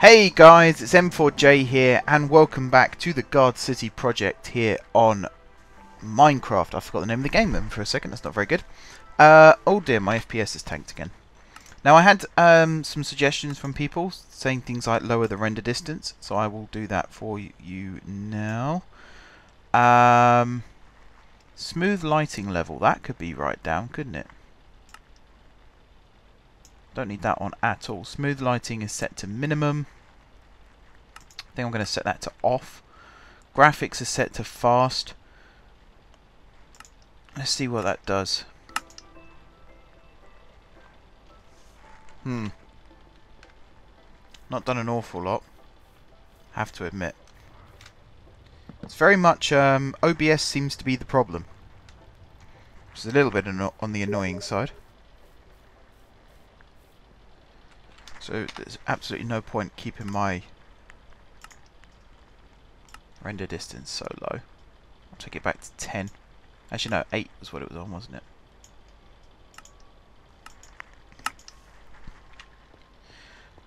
Hey guys, it's M4J here and welcome back to the Gardcity project here on Minecraft. I forgot the name of the game then for a second, that's not very good. Oh dear, my FPS is tanked again. Now I had some suggestions from people saying things like lower the render distance, so I will do that for you now. Smooth lighting level, that could be right down, couldn't it? Don't need that on at all. Smooth lighting is set to minimum. I think I'm going to set that to off. Graphics is set to fast. Let's see what that does. Not done an awful lot, have to admit. It's very much OBS seems to be the problem. Which is a little bit on the annoying side. So there's absolutely no point keeping my render distance so low. I'll take it back to 10. Actually no, 8 was what it was on, wasn't it?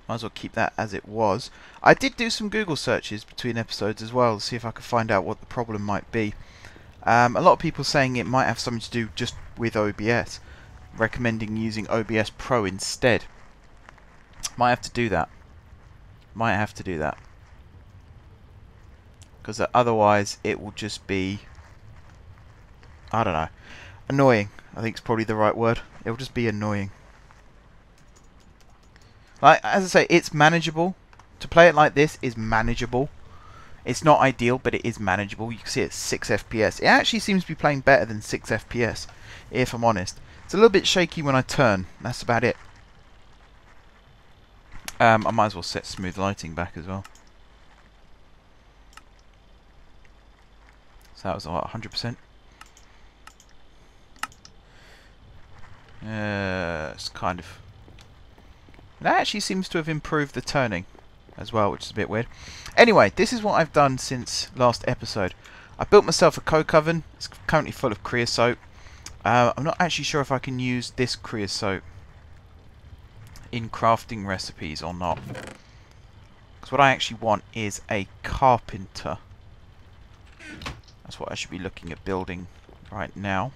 Might as well keep that as it was. I did do some Google searches between episodes as well to see if I could find out what the problem might be. A lot of people saying it might have something to do just with OBS, recommending using OBS Pro instead. Might have to do that. Because otherwise it will just be, I don't know, annoying. I think it's probably the right word. It will just be annoying. Like, as I say, it's manageable. To play it like this is manageable. It's not ideal, but it is manageable. You can see it's 6 FPS. It actually seems to be playing better than 6 FPS, if I'm honest. It's a little bit shaky when I turn. That's about it. I might as well set smooth lighting back as well. So that was what, 100%? It's kind of... That actually seems to have improved the turning as well, which is a bit weird. Anyway, this is what I've done since last episode. I built myself a coke oven. It's currently full of creosote. I'm not actually sure if I can use this creosote in crafting recipes or not. Because what I actually want is a carpenter. That's what I should be looking at building right now.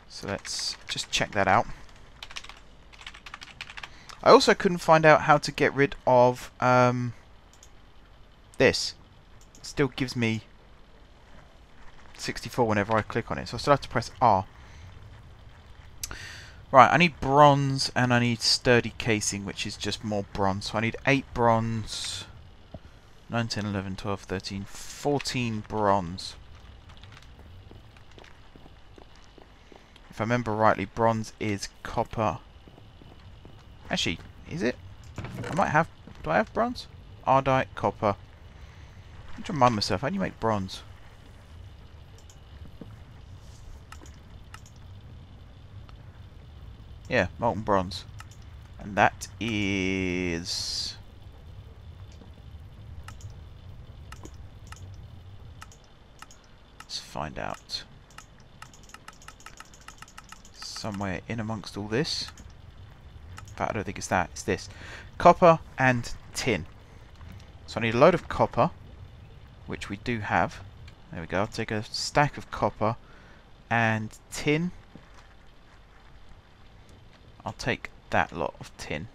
So let's just check that out. I also couldn't find out how to get rid of this. It still gives me 64 whenever I click on it, so I still have to press R. Right, I need bronze and I need sturdy casing, which is just more bronze. So I need 8 bronze, 9, 10, 11, 12, 13, 14 bronze. If I remember rightly, bronze is copper. Actually, is it? I might have... Do I have bronze? Ardite, copper. I need to remind myself, how do you make bronze? Yeah, molten bronze. And that is... Let's find out. Somewhere in amongst all this. But I don't think it's that, it's this. Copper and tin. So I need a load of copper, which we do have. There we go, I'll take a stack of copper and tin. I'll take that lot of tin.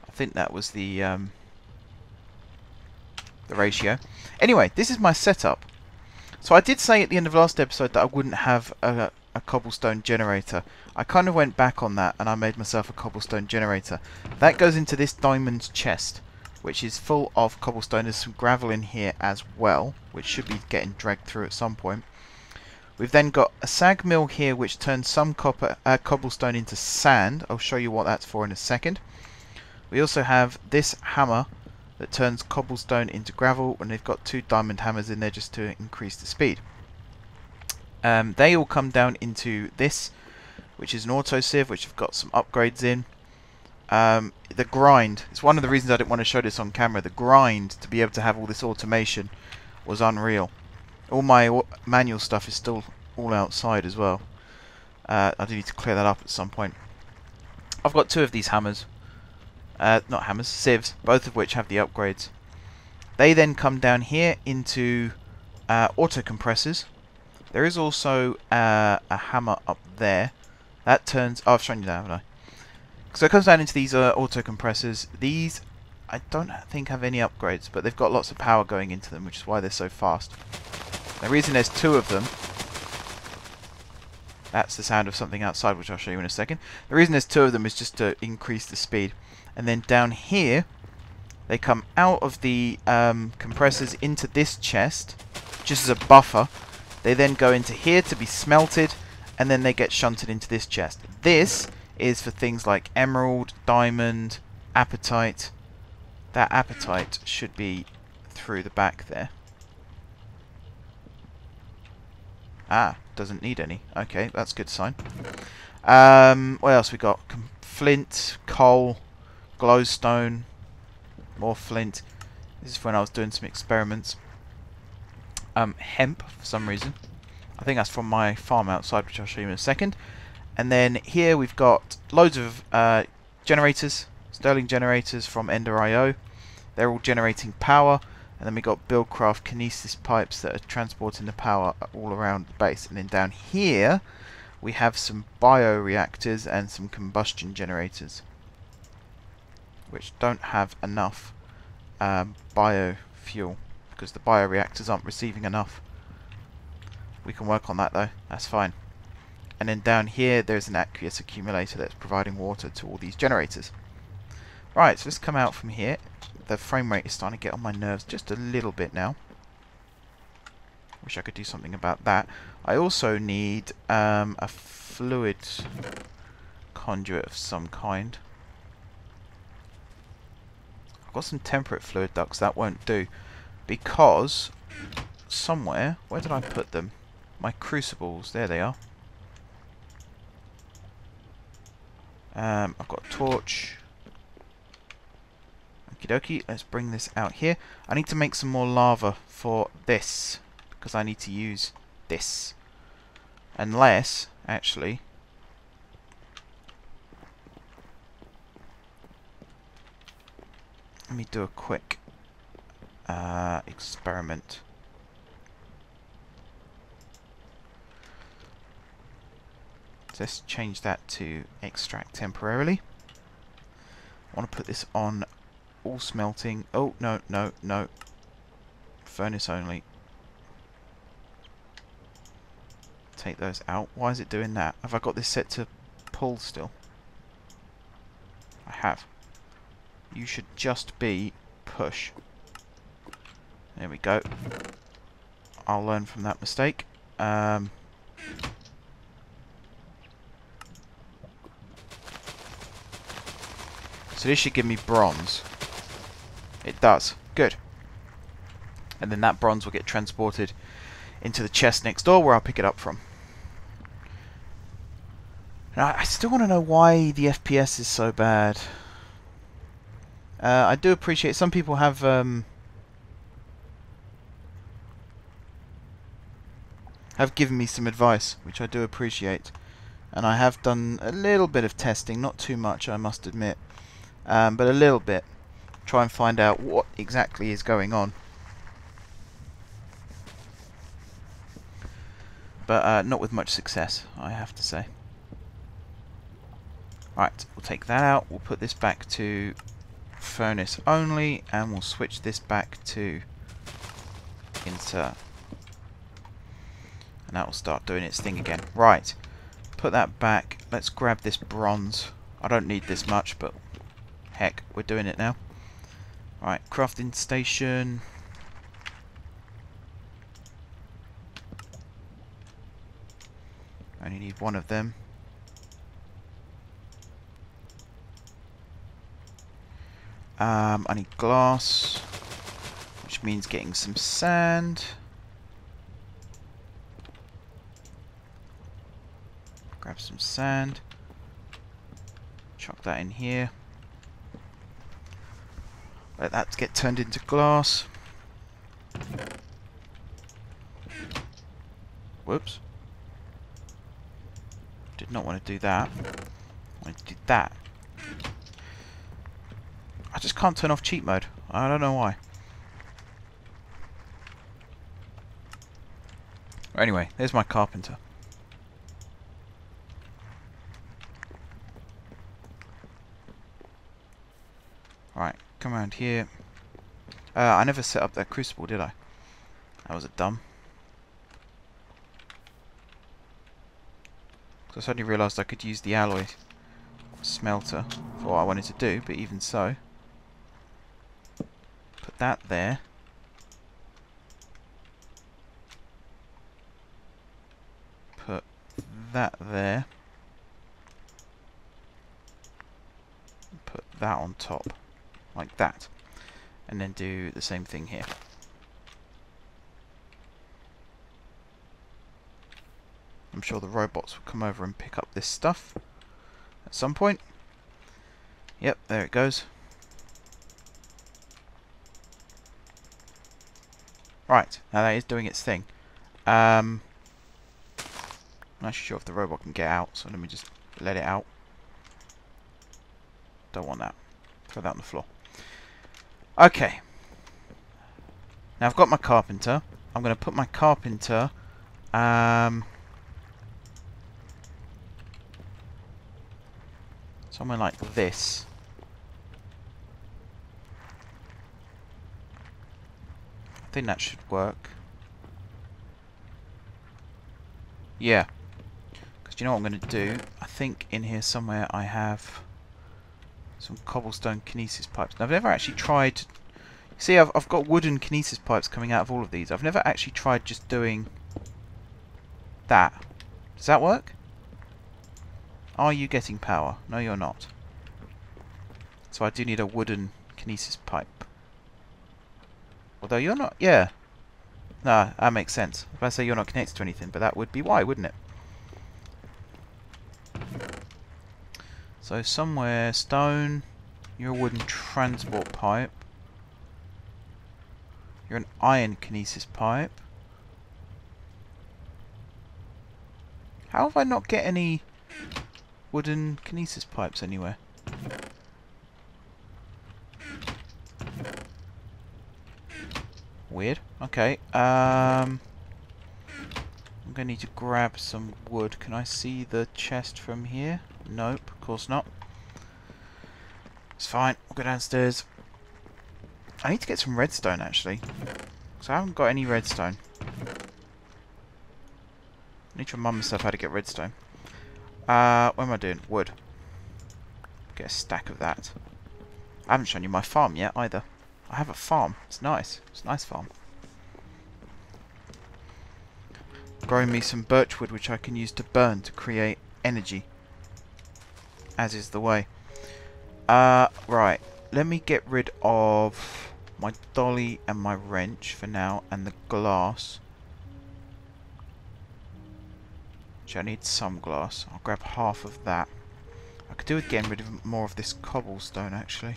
I think that was the ratio. Anyway, this is my setup. So I did say at the end of last episode that I wouldn't have a cobblestone generator. I kind of went back on that and I made myself a cobblestone generator. That goes into this diamond chest, which is full of cobblestone. There's some gravel in here as well, which should be getting dragged through at some point. We've then got a sag mill here which turns some cobblestone into sand. I'll show you what that's for in a second. We also have this hammer that turns cobblestone into gravel, and they've got 2 diamond hammers in there just to increase the speed. They all come down into this, which is an auto sieve, which have got some upgrades in. The grind, it's one of the reasons I didn't want to show this on camera. The grind to be able to have all this automation was unreal. All my manual stuff is still all outside as well. I do need to clear that up at some point. I've got 2 of these hammers. not hammers, sieves, both of which have the upgrades. They then come down here into auto compressors. There is also a hammer up there. That turns... Oh, I've shown you that, haven't I? So it comes down into these auto compressors. These, I don't think have any upgrades, but they've got lots of power going into them, which is why they're so fast. The reason there's two of them... That's the sound of something outside, which I'll show you in a second. The reason there's two of them is just to increase the speed. And then down here, they come out of the compressors into this chest, just as a buffer. They then go into here to be smelted, and then they get shunted into this chest. This is for things like emerald, diamond, apatite. That apatite should be through the back there. Ah, doesn't need any. Okay, that's a good sign. What else we got? Flint, coal, glowstone, more flint. This is when I was doing some experiments. Hemp, for some reason. I think that's from my farm outside, which I'll show you in a second. And then here we've got loads of generators, Stirling generators from Ender.io. They're all generating power. And then we've got Buildcraft kinesis pipes that are transporting the power all around the base. And then down here we have some bioreactors and some combustion generators, which don't have enough biofuel because the bioreactors aren't receiving enough. We can work on that though, that's fine. And then down here there's an aqueous accumulator that's providing water to all these generators. Right, so let's come out from here. The frame rate is starting to get on my nerves just a little bit now. Wish I could do something about that. I also need a fluid conduit of some kind. I've got some temperate fluid ducts, that won't do. Because somewhere, where did I put them? My crucibles, there they are. I've got a torch. Okie dokie, let's bring this out here. I need to make some more lava for this, because I need to use this. Unless, actually... Let me do a quick experiment. So let's change that to extract temporarily. I want to put this on all smelting. Oh, no, no, no. Furnace only. Take those out. Why is it doing that? Have I got this set to pull still? I have. You should just be push. There we go. I'll learn from that mistake. So this should give me bronze. It does. Good. And then that bronze will get transported into the chest next door where I'll pick it up from. Now, I still want to know why the FPS is so bad. I do appreciate some people have given me some advice, which I do appreciate, and I have done a little bit of testing, not too much, I must admit, but a little bit, try and find out what exactly is going on. But not with much success, I have to say. Right, we'll take that out, we'll put this back to furnace only, and we'll switch this back to insert. And that will start doing its thing again. Right, put that back. Let's grab this bronze. I don't need this much, but heck, we're doing it now. Right, crafting station. I only need one of them. I need glass, which means getting some sand. Grab some sand. Chuck that in here. Let that get turned into glass. Whoops. Did not want to do that. I wanted to do that. I just can't turn off cheat mode. I don't know why. Anyway, there's my carpenter. Right, come around here. I never set up that crucible, did I? That was a dumb. So I suddenly realised I could use the alloy smelter for what I wanted to do, but even so. Put that there. Put that there. Put that on top. Like that. And then do the same thing here. I'm sure the robots will come over and pick up this stuff at some point. Yep, there it goes. Right, now that is doing its thing. I'm not sure if the robot can get out, so let me just let it out. Don't want that. Throw that on the floor. Okay. Now I've got my carpenter. I'm going to put my carpenter somewhere like this. I think that should work. Yeah. Because you know what I'm going to do? I think in here somewhere I have some cobblestone kinesis pipes. Now I've never actually tried... See, I've got wooden kinesis pipes coming out of all of these. I've never actually tried just doing that. Does that work? Are you getting power? No, you're not. So I do need a wooden kinesis pipe. Although you're not... Yeah. No, that makes sense. If I say you're not connected to anything, but that would be why, wouldn't it? So somewhere, stone, you're a wooden transport pipe. You're an iron kinesis pipe. How have I not get any wooden kinesis pipes anywhere? Weird. Okay. I'm going to need to grab some wood. Can I see the chest from here? Nope, of course not. It's fine. I'll go downstairs. I need to get some redstone, actually. So I haven't got any redstone. I need to remind myself how to get redstone. What am I doing? Wood. Get a stack of that. I haven't shown you my farm yet, either. I have a farm. It's nice. It's a nice farm. Growing me some birchwood, which I can use to burn to create energy. As is the way. Right. Let me get rid of my dolly and my wrench for now, and the glass. Which I need some glass. I'll grab half of that. I could do with getting rid of more of this cobblestone, actually.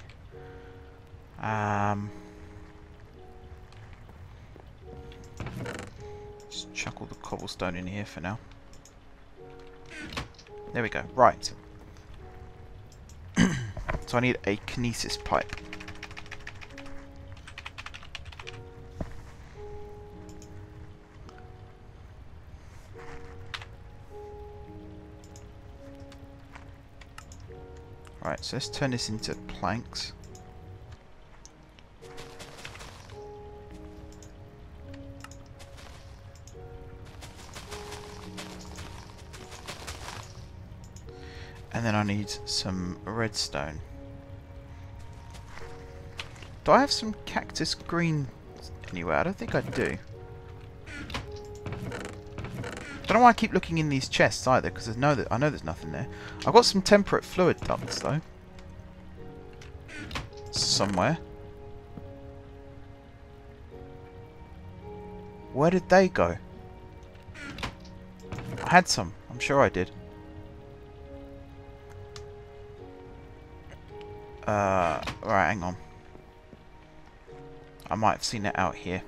Just chuck all the cobblestone in here for now. There we go. Right. So I need a kinesis pipe. Right, so let's turn this into planks. And then I need some redstone. Do I have some cactus green anywhere? I don't think I do. Don't know why I keep looking in these chests either, because I know there's nothing there. I've got some temperate fluid ducts though. Somewhere. Where did they go? I had some. I'm sure I did. Right, hang on. I might have seen it out here.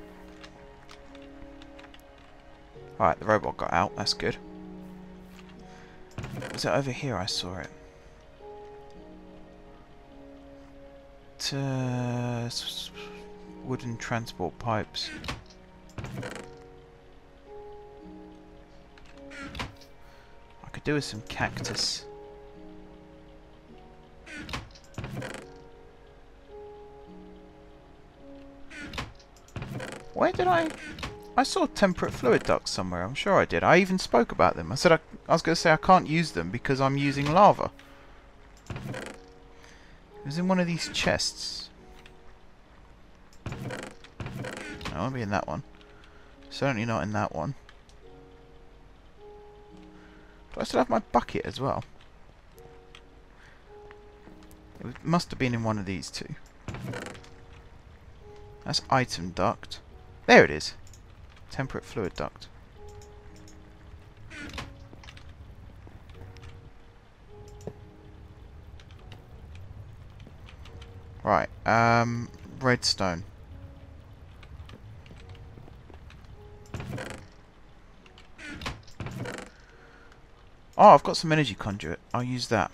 Right, the robot got out. That's good. Was it over here I saw it? wooden transport pipes. I could do with some cactus. Where did I saw temperate fluid ducts somewhere. I'm sure I did. I even spoke about them. I said I was going to say I can't use them because I'm using lava. It was in one of these chests. I won't be in that one. Certainly not in that one. Do I still have my bucket as well? It must have been in one of these two. That's item duct. There it is. Temperate fluid duct. Right, redstone. Oh, I've got some energy conduit. I'll use that.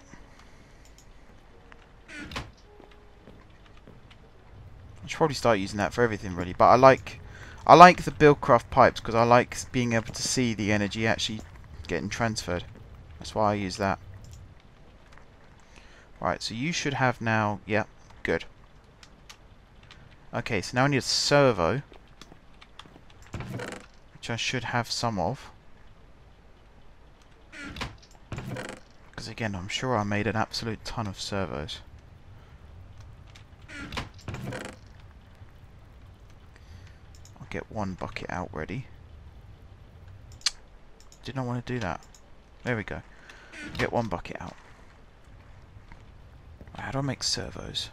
I should probably start using that for everything, really. But I like the Buildcraft pipes because I like being able to see the energy actually getting transferred. That's why I use that. Right, so you should have now. Yeah, good. Okay, so now I need a servo, which I should have some of. Because again, I'm sure I made an absolute ton of servos. I'll get one bucket out ready. Did not want to do that. There we go. Get one bucket out. How do I make servos?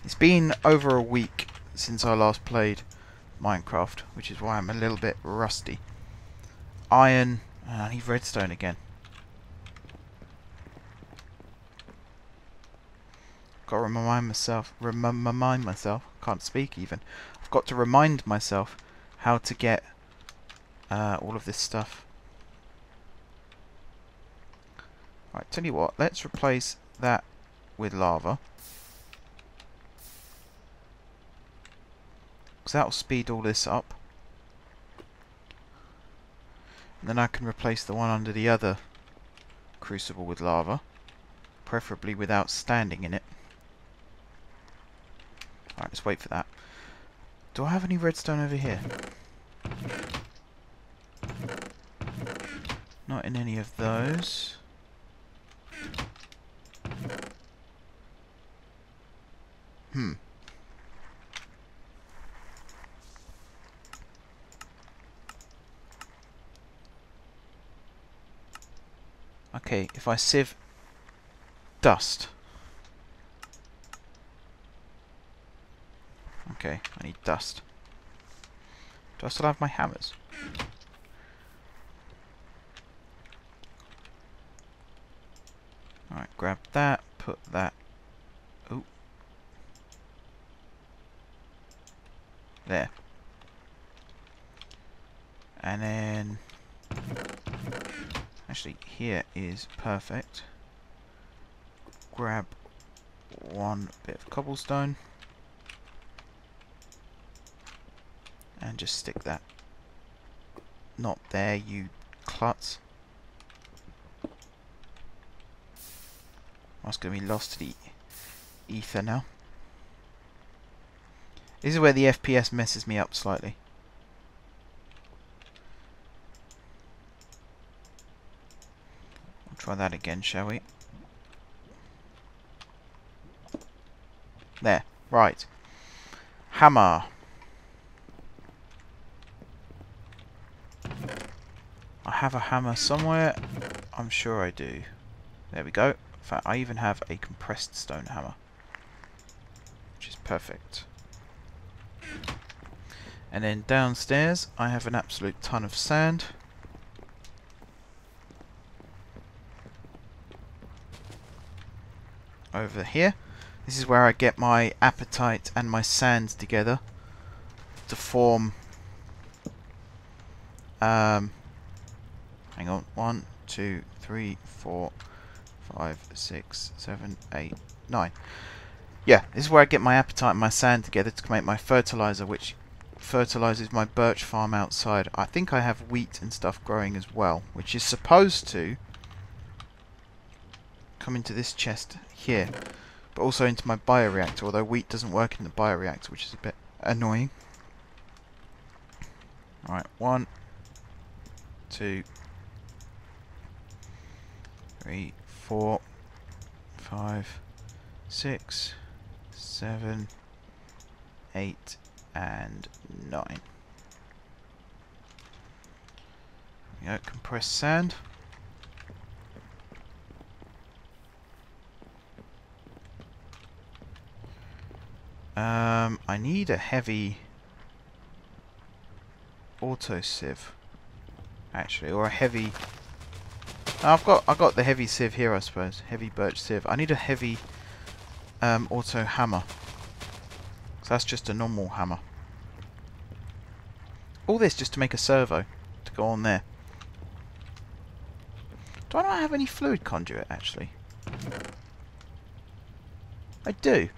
It's been over a week since I last played Minecraft, which is why I'm a little bit rusty. Iron, and I need redstone again. Got to remind myself, can't speak even. I've got to remind myself how to get all of this stuff. Right, tell you what, let's replace that with lava. Because that'll speed all this up. And then I can replace the one under the other crucible with lava. Preferably without standing in it. Alright, let's wait for that. Do I have any redstone over here? Not in any of those. Okay, if I sieve dust. Okay, I need dust. Do I still have my hammers? Alright, grab that, put that. Oh. There. And then actually, here is perfect. Grab one bit of cobblestone and just stick that. Not there, you klutz. I was going to be lost to the ether now. This is where the FPS messes me up slightly. Try that again, shall we? There. Right. Hammer. I have a hammer somewhere. I'm sure I do. There we go. In fact, I even have a compressed stone hammer. Which is perfect. And then downstairs, I have an absolute ton of sand. Over here. This is where I get my apatite and my sands together to form hang on, 1, 2, 3, 4, 5, 6, 7, 8, 9. Yeah, this is where I get my apatite and my sand together to make my fertilizer, which fertilizes my birch farm outside. I think I have wheat and stuff growing as well, which is supposed to come into this chest here, but also into my bioreactor, although wheat doesn't work in the bioreactor, which is a bit annoying. Right, 1, 2, 3, 4, 5, 6, 7, 8, and 9. There we go, compressed sand. I need a heavy auto sieve, actually, or a heavy. I've got the heavy sieve here, I suppose. Heavy birch sieve. I need a heavy auto hammer. So that's just a normal hammer. All this just to make a servo to go on there. Do I not have any fluid conduit, actually? I do.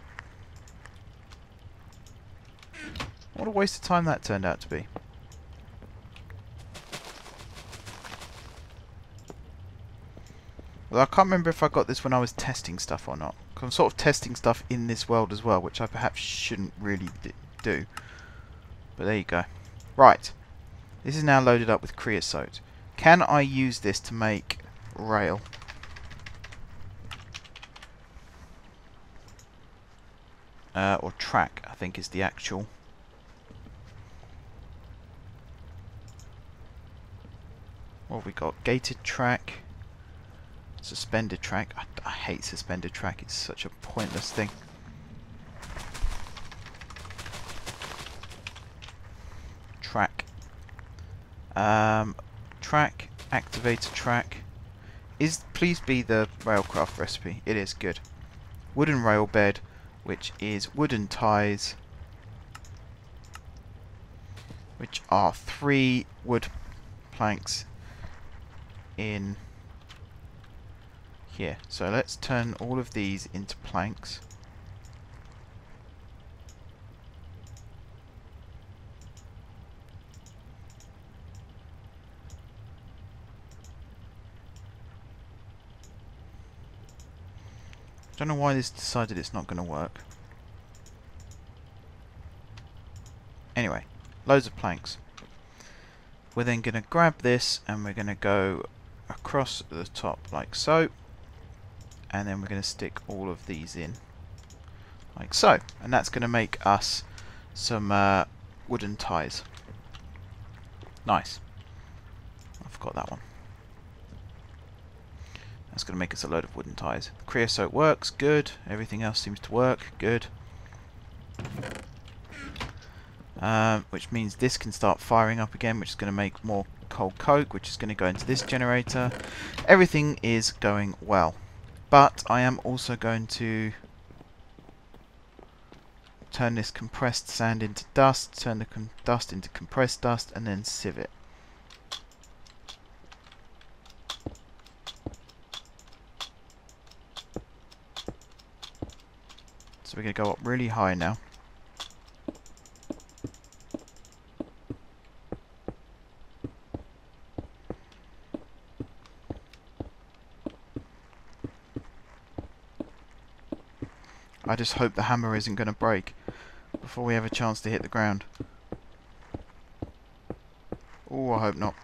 What a waste of time that turned out to be. Well, I can't remember if I got this when I was testing stuff or not. 'Cause I'm sort of testing stuff in this world as well, which I perhaps shouldn't really do. But there you go. Right. This is now loaded up with creosote. Can I use this to make rail? Or track, I think is the actual. What have we got? Gated track. Suspended track. I hate suspended track. It's such a pointless thing. Track. Track. Activator track. Please be the railcraft recipe. It is good. Wooden rail bed, which is wooden ties, which are 3 wood planks in here. So let's turn all of these into planks. Don't know why this decided it's not going to work. Anyway, loads of planks. We're then going to grab this and we're going to go across the top like so, and then we're going to stick all of these in like so, and that's going to make us some wooden ties. Nice. I forgot that one. That's going to make us a load of wooden ties. Creosote works, good. Everything else seems to work, good. Which means this can start firing up again, which is going to make more coal coke, which is going to go into this generator. Everything is going well. But I am also going to turn this compressed sand into dust, turn the dust into compressed dust, and then sieve it. So we're going to go up really high now. I just hope the hammer isn't going to break before we have a chance to hit the ground. Oh, I hope not.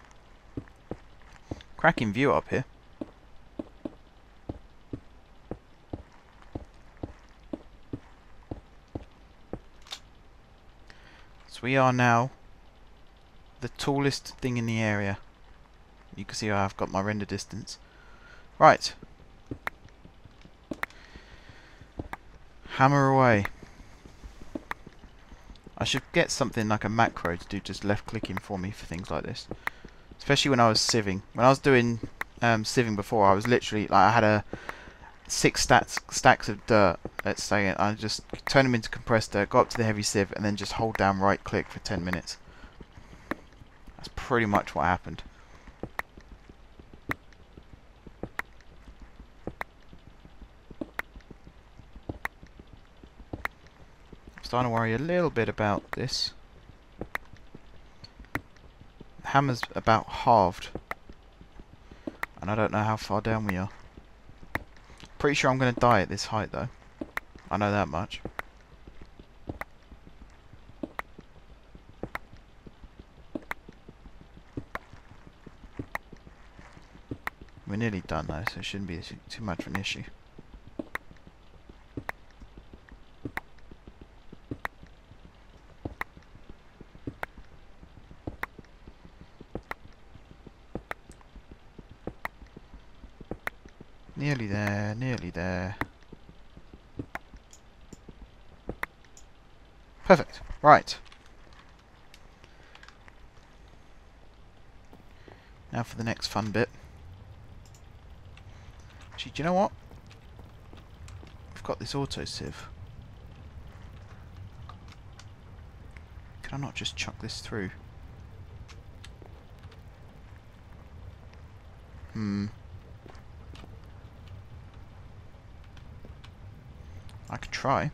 Cracking view up here. So we are now the tallest thing in the area. You can see I've got my render distance. Right. Hammer away. I should get something like a macro to do just left clicking for me for things like this. Especially when I was sieving. When I was doing sieving before, I was literally like, I had a 6 stacks of dirt, let's say, and I just turn them into compressed dirt, go up to the heavy sieve, and then just hold down right click for 10 minutes. That's pretty much what happened. starting to worry a little bit about this. The hammer's about halved. And I don't know how far down we are. Pretty sure I'm going to die at this height though. I know that much. We're nearly done though, so it shouldn't be too much of an issue. Nearly there, nearly there. Perfect. Right. Now for the next fun bit. Actually, do you know what? We've got this autosieve. Can I not just chuck this through? I could try.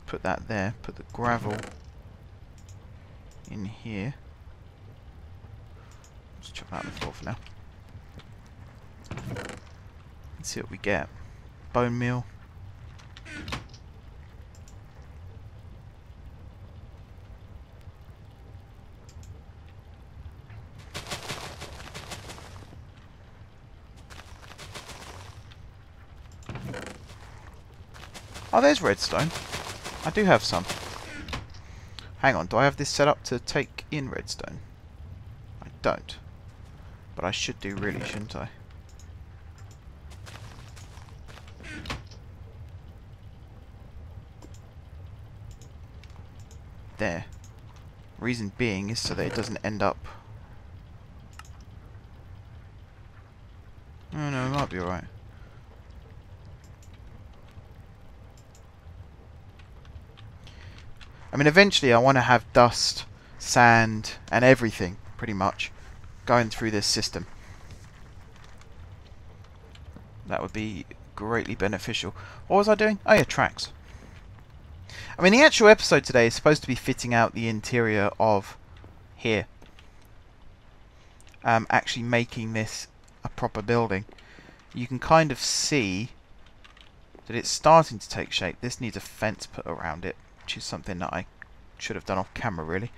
Put that there. Put the gravel in here. Just chuck that on the floor for now. Let's see what we get. Bone meal. Oh, there's redstone. I do have some. Hang on, do I have this set up to take in redstone? I don't. But I should do really, shouldn't I? There. Reason being is so that it doesn't end up... Oh no, it might be alright. I mean, eventually I want to have dust, sand, and everything, pretty much, going through this system. That would be greatly beneficial. What was I doing? Oh yeah, tracks. I mean, the actual episode today is supposed to be fitting out the interior of here. Actually making this a proper building. You can kind of see that it's starting to take shape. This needs a fence put around it, which is something that I should have done off camera, really.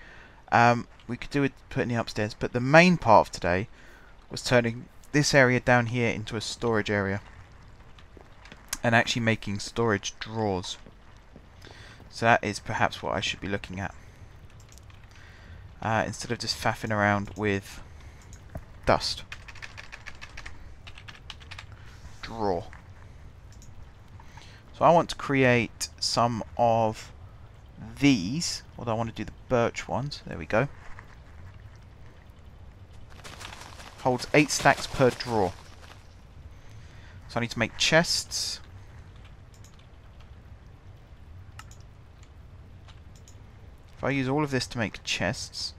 We could do it putting it upstairs, but the main part of today was turning this area down here into a storage area and actually making storage drawers. So that is perhaps what I should be looking at, instead of just faffing around with dust. Drawer. So I want to create some of these, although I want to do the birch ones. There we go. Holds 8 stacks per drawer. So I need to make chests. If I use all of this to make chests,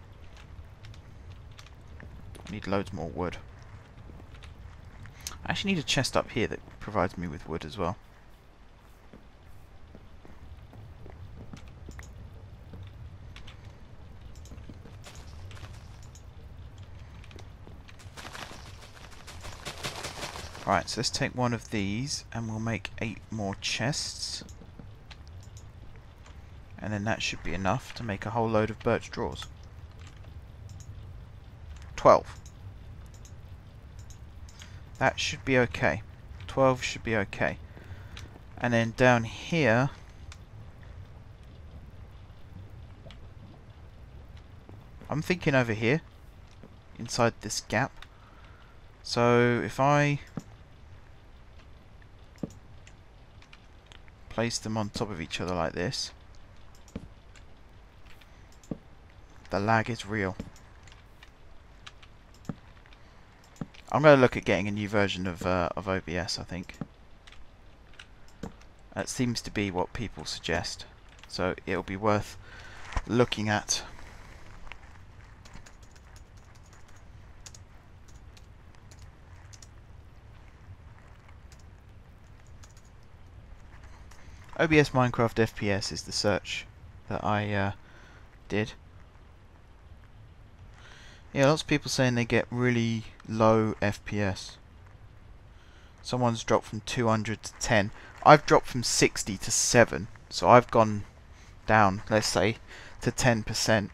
I need loads more wood. I actually need a chest up here that provides me with wood as well. Right, so let's take one of these and we'll make 8 more chests. And then that should be enough to make a whole load of birch drawers. 12. That should be okay. 12 should be okay. And then down here, I'm thinking over here, inside this gap. So if I place them on top of each other like this, the lag is real. I'm going to look at getting a new version of OBS, I think. That seems to be what people suggest. So it'll be worth looking at. OBS Minecraft FPS is the search that I did. Yeah, lots of people saying they get really low FPS. Someone's dropped from 200 to 10. I've dropped from 60 to 7. So I've gone down, let's say, to 10%.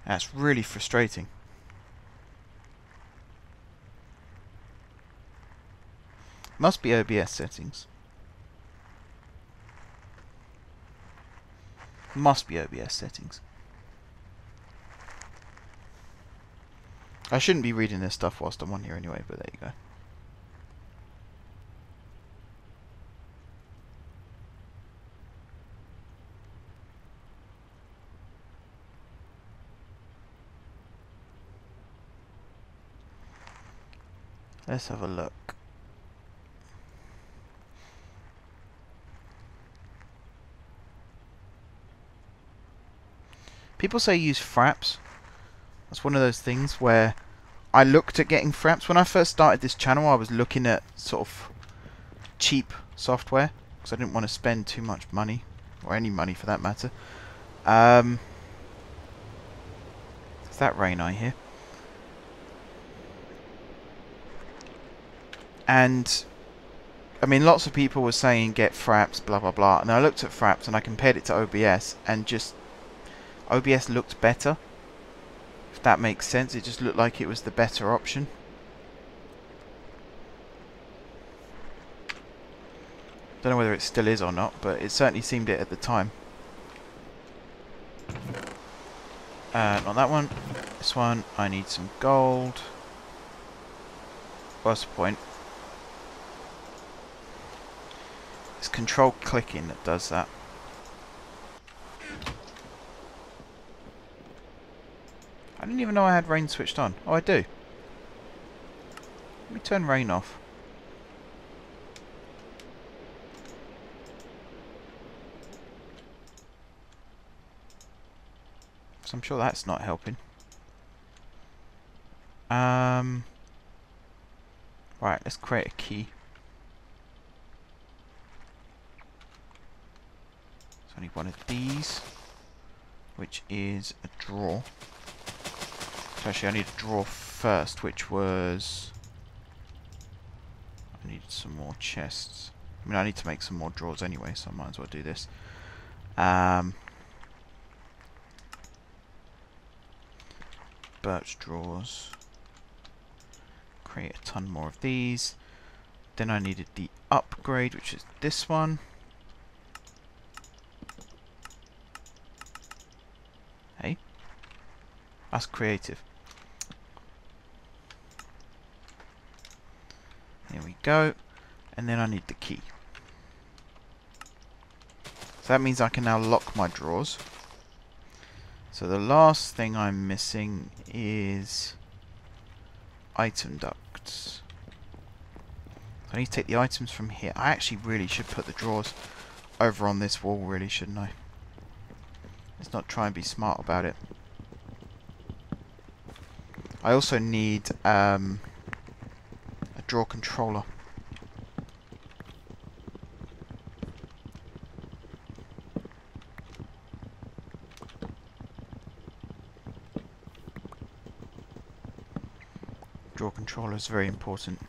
That's really frustrating. Must be OBS settings. Must be OBS settings. I shouldn't be reading this stuff whilst I'm on here anyway, but there you go. Let's have a look. People say use fraps. That's one of those things where I looked at getting fraps. When I first started this channel, I was looking at sort of cheap software because I didn't want to spend too much money, or any money for that matter. Is that rain I hear? And I mean, lots of people were saying get fraps, blah blah blah, and I looked at fraps and I compared it to OBS, and just OBS looked better. If that makes sense, it just looked like it was the better option. Don't know whether it still is or not, but it certainly seemed it at the time. Not that one. This one, I need some gold. What's the point? It's control clicking that does that. I didn't even know I had rain switched on. Oh, I do. Let me turn rain off. So I'm sure that's not helping. Right, let's create a key. So I need one of these, which is a drawer. So actually I need a drawer first, which was... I need some more chests. I mean, I need to make some more drawers anyway, so I might as well do this. Birch drawers. Create a ton more of these. Then I needed the upgrade, which is this one. Hey, that's creative. There we go. And then I need the key. So that means I can now lock my drawers. So the last thing I'm missing is item ducts. So I need to take the items from here. I actually really should put the drawers over on this wall, really, shouldn't I? Let's not try and be smart about it. I also need a drawer controller. Drawer controller is very important.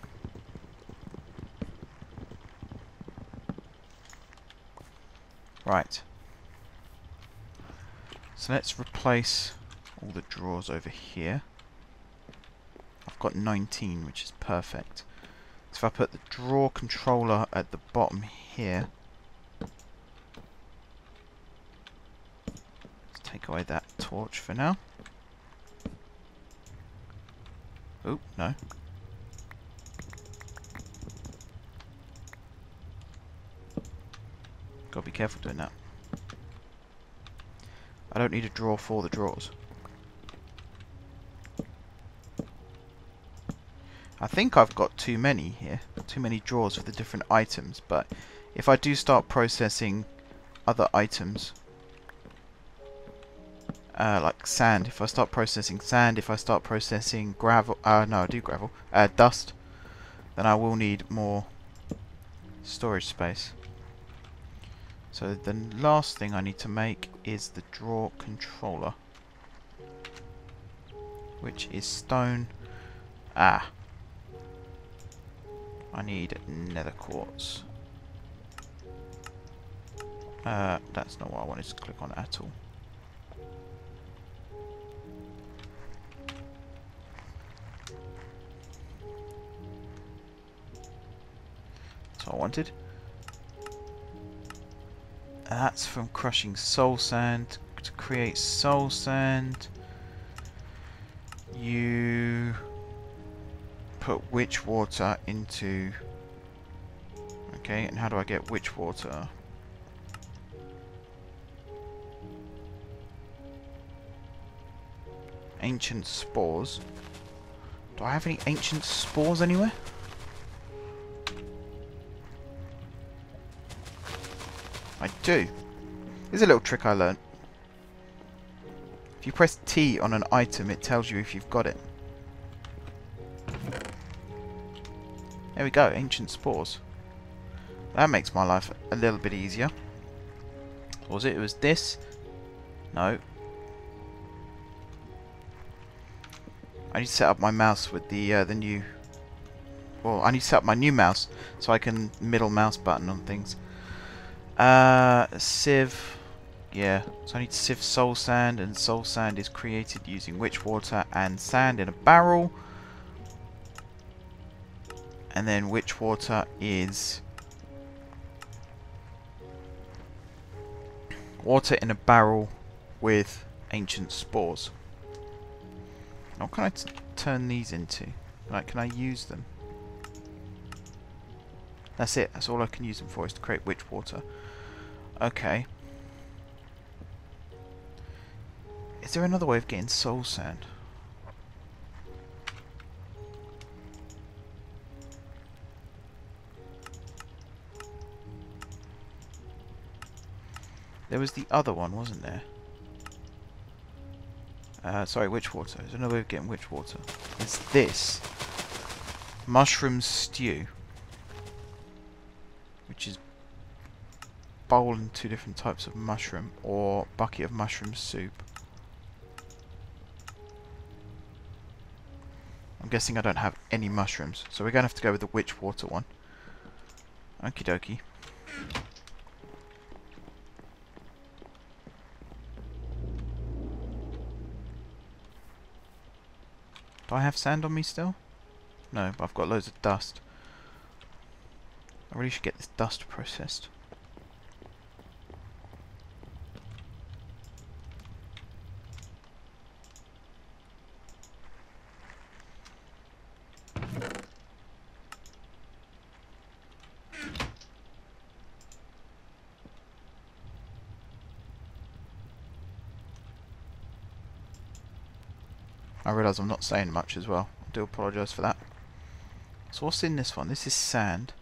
Right. So let's replace all the drawers over here. I've got 19, which is perfect. So if I put the drawer controller at the bottom here, let's take away that torch for now. Oh, no. Gotta be careful doing that. I don't need a drawer for the drawers. I think I've got too many here. Too many drawers for the different items, but if I do start processing other items, like sand. If I start processing sand, if I start processing gravel, no, I do gravel, dust, then I will need more storage space. So the last thing I need to make is the draw controller, which is stone. I need nether quartz. That's not what I wanted to click on at all. That's what I wanted. That's from crushing soul sand. To create soul sand, you put witch water into... Okay, and how do I get witch water? Ancient spores. Do I have any ancient spores anywhere? I do. Here's a little trick I learned. If you press T on an item, it tells you if you've got it. There we go, ancient spores. That makes my life a little bit easier. What was it? It was this? No. I need to set up my mouse with the new... Well, I need to set up my new mouse so I can middle mouse button on things. Sieve. Yeah, so I need to sieve soul sand, and soul sand is created using witch water and sand in a barrel. And then witch water is water in a barrel with ancient spores. Now, what can I turn these into? Like, can I use them? That's it. That's all I can use them for, is to create witch water. Okay. Is there another way of getting soul sand? There was the other one, wasn't there? Sorry, witch water. There's another way of getting witch water. It's this. Mushroom stew. Which is bowl and 2 different types of mushroom, or bucket of mushroom soup. I'm guessing I don't have any mushrooms, so we're going to have to go with the witch water one. Okie dokie. Do I have sand on me still? No, but I've got loads of dust. I really should get this dust processed. I realise I'm not saying much as well. I do apologise for that. So what's in this one? This is sand.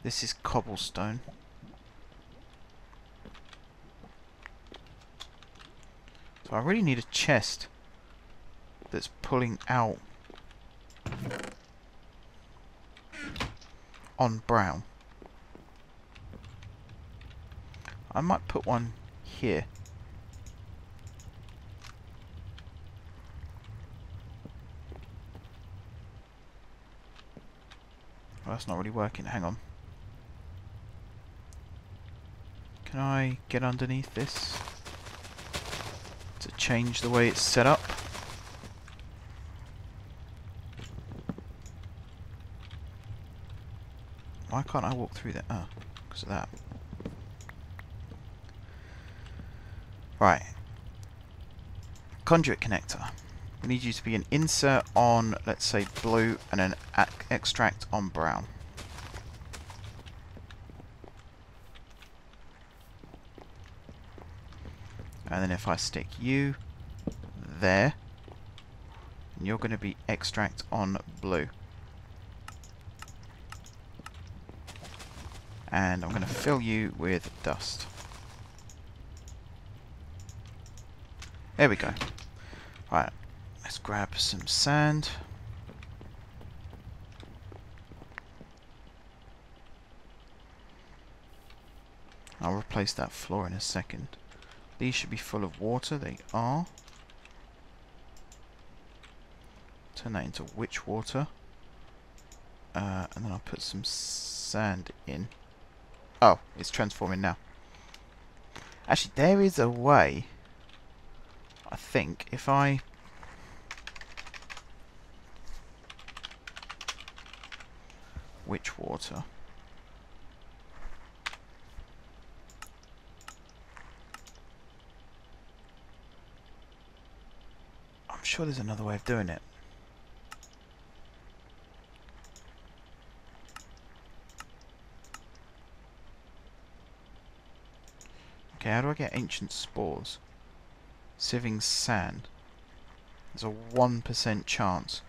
This is cobblestone. So I really need a chest that's pulling out on brown. I might put one here. Oh, that's not really working. Hang on. Can I get underneath this to change the way it's set up? Why can't I walk through that? Oh, because of that. Right. Conduit connector. We need you to be an insert on, let's say, blue, and an extract on brown. And then if I stick you there, you're going to be extract on blue. And I'm going to fill you with dust. There we go. Right, let's grab some sand. I'll replace that floor in a second. These should be full of water. They are. Turn that into witch water. And then I'll put some sand in. Oh, it's transforming now. Actually, there is a way. I think if I... witch water. I'm sure there's another way of doing it. Okay, how do I get ancient spores? Sieving sand. There's a 1% chance.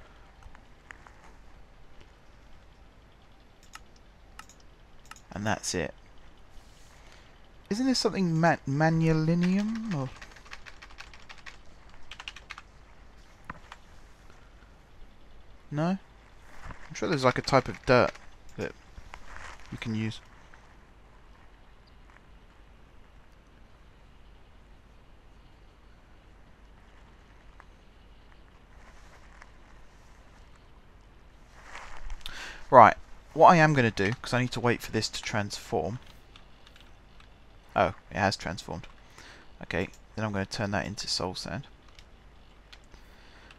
And that's it. Isn't there something manulinium? Or no? I'm sure there's like a type of dirt that you can use. Right, what I am going to do, because I need to wait for this to transform. Oh, it has transformed. Okay, then I'm going to turn that into soul sand.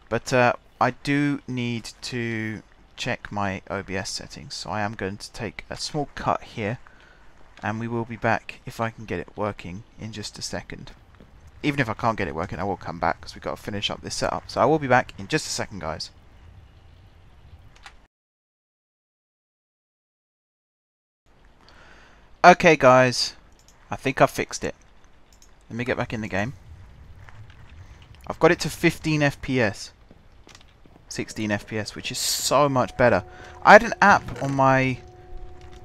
But I do need to check my OBS settings, so I am going to take a small cut here, and we will be back if I can get it working in just a second. Even if I can't get it working, I will come back because we've got to finish up this setup. So I will be back in just a second, guys. Okay, guys, I think I've fixed it. Let me get back in the game. I've got it to 15 FPS. 16 FPS, which is so much better. I had an app on my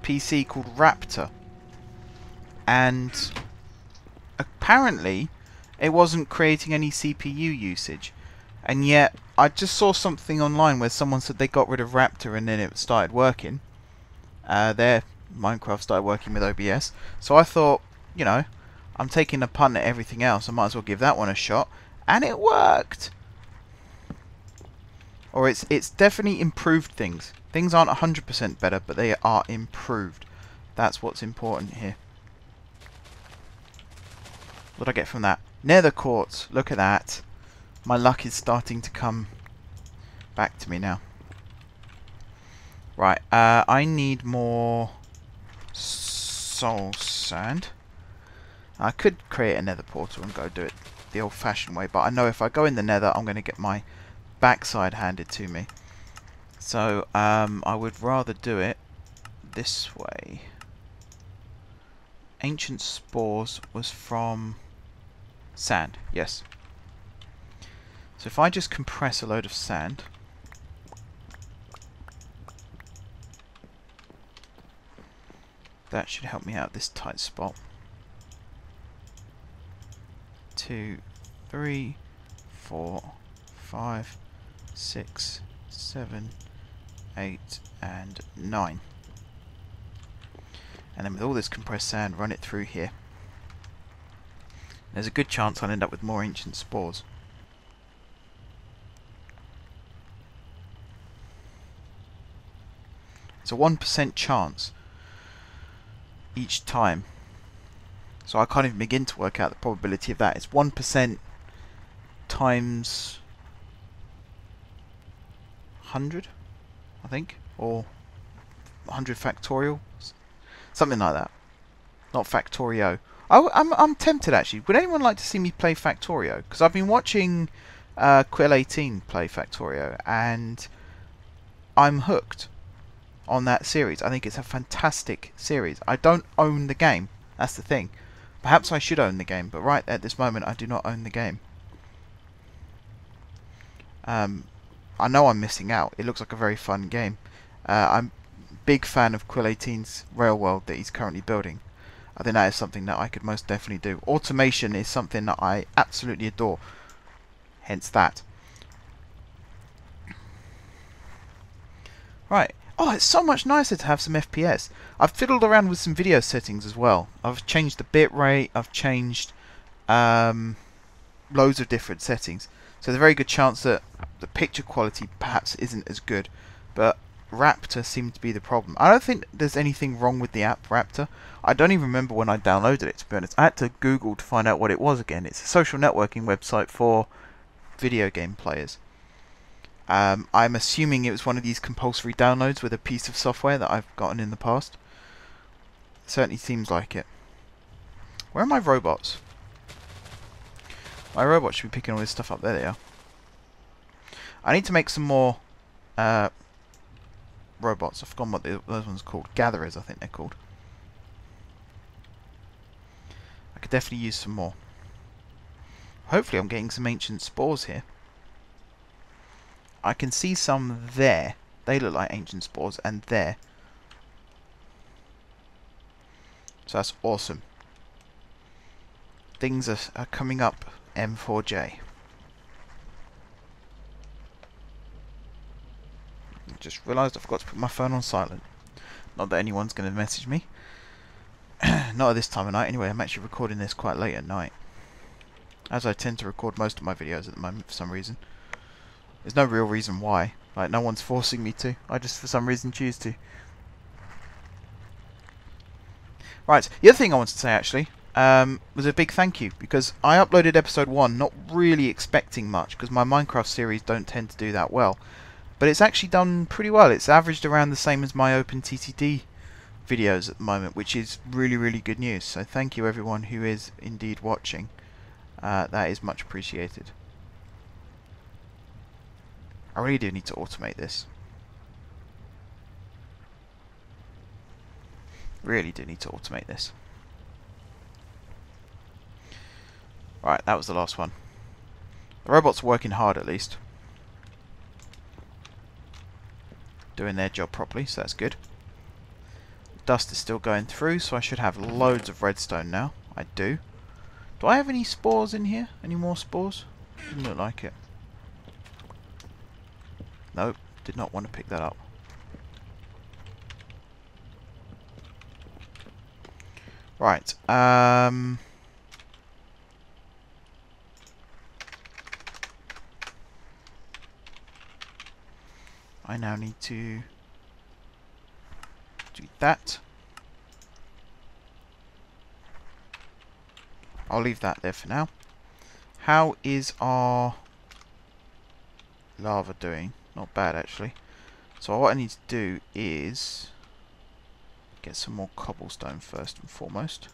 PC called Raptor, and apparently it wasn't creating any CPU usage, and yet I just saw something online where someone said they got rid of Raptor and then it started working. Their Minecraft started working with OBS, so I thought, you know, I'm taking a punt at everything else, I might as well give that one a shot, and it worked. Or it's definitely improved things. Things aren't 100% better, but they are improved. That's what's important here. What did I get from that? Nether quartz. Look at that. My luck is starting to come back to me now. Right, I need more soul sand. I could create a nether portal and go do it the old-fashioned way, but I know if I go in the nether, I'm going to get my backside handed to me. So I would rather do it this way. Ancient spores was from sand, yes. So if I just compress a load of sand, that should help me out this tight spot. 2, 3, 4, 5, 6, 7, 8, and 9. And then with all this compressed sand, run it through here. There's a good chance I'll end up with more ancient spores. It's a 1% chance each time. So I can't even begin to work out the probability of that. It's 1% times 100, I think, or 100 factorial, something like that. Not Factorio. I'm tempted actually. Would anyone like to see me play Factorio? Because I've been watching Quill18 play Factorio, and I'm hooked on that series. I think it's a fantastic series. I don't own the game. That's the thing. Perhaps I should own the game, but right at this moment I do not own the game. I know I'm missing out. It looks like a very fun game. I'm a big fan of Quill18's rail world that he's currently building. I think that is something that I could most definitely do. Automation is something that I absolutely adore. Hence that. Right. Oh, it's so much nicer to have some FPS. I've fiddled around with some video settings as well. I've changed the bitrate. I've changed loads of different settings. So there's a very good chance that the picture quality perhaps isn't as good. But Raptor seemed to be the problem. I don't think there's anything wrong with the app Raptor. I don't even remember when I downloaded it, to be honest. I had to Google to find out what it was again. It's a social networking website for video game players. I'm assuming it was one of these compulsory downloads with a piece of software that I've gotten in the past. Certainly seems like it. Where are my robots? My robots should be picking all this stuff up. There they are. I need to make some more robots. I've forgotten what those ones are called. Gatherers, I think they're called. I could definitely use some more. Hopefully I'm getting some ancient spores here. I can see some there. They look like ancient spores, and there. So that's awesome. Things are coming up, M4J. Just realised I forgot to put my phone on silent. Not that anyone's going to message me. Not at this time of night. Anyway, I'm actually recording this quite late at night, as I tend to record most of my videos at the moment for some reason. There's no real reason why. Like, no one's forcing me to. I just for some reason choose to. Right, the other thing I wanted to say actually was a big thank you, because I uploaded episode 1 not really expecting much, because my Minecraft series don't tend to do that well. But it's actually done pretty well. It's averaged around the same as my OpenTTD videos at the moment, which is really, really good news. So thank you everyone who is indeed watching. That is much appreciated. I really do need to automate this. Really do need to automate this. Right, that was the last one. The robots are working hard at least. Doing their job properly, so that's good. Dust is still going through, so I should have loads of redstone now. I do. Do I have any spores in here? Any more spores? Doesn't look like it. Nope, did not want to pick that up. Right, I now need to do that. I'll leave that there for now. How is our lava doing? Not bad actually. So what I need to do is get some more cobblestone first and foremost.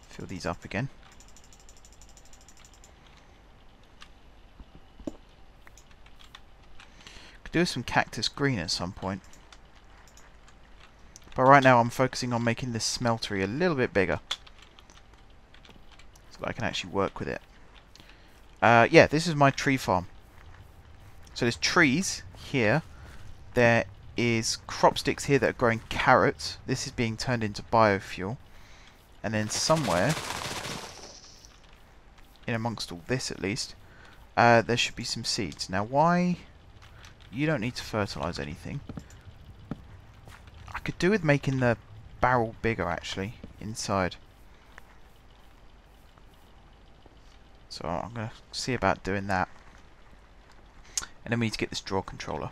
Fill these up again. Could do some cactus green at some point. But right now I'm focusing on making this smeltery a little bit bigger, so that I can actually work with it. Yeah, this is my tree farm. So there's trees here. There is crop sticks here that are growing carrots. This is being turned into biofuel. And then somewhere, in amongst all this at least, there should be some seeds. Now why? You don't need to fertilise anything. I could do with making the barrel bigger actually, inside. So I'm going to see about doing that. And then we need to get this draw controller.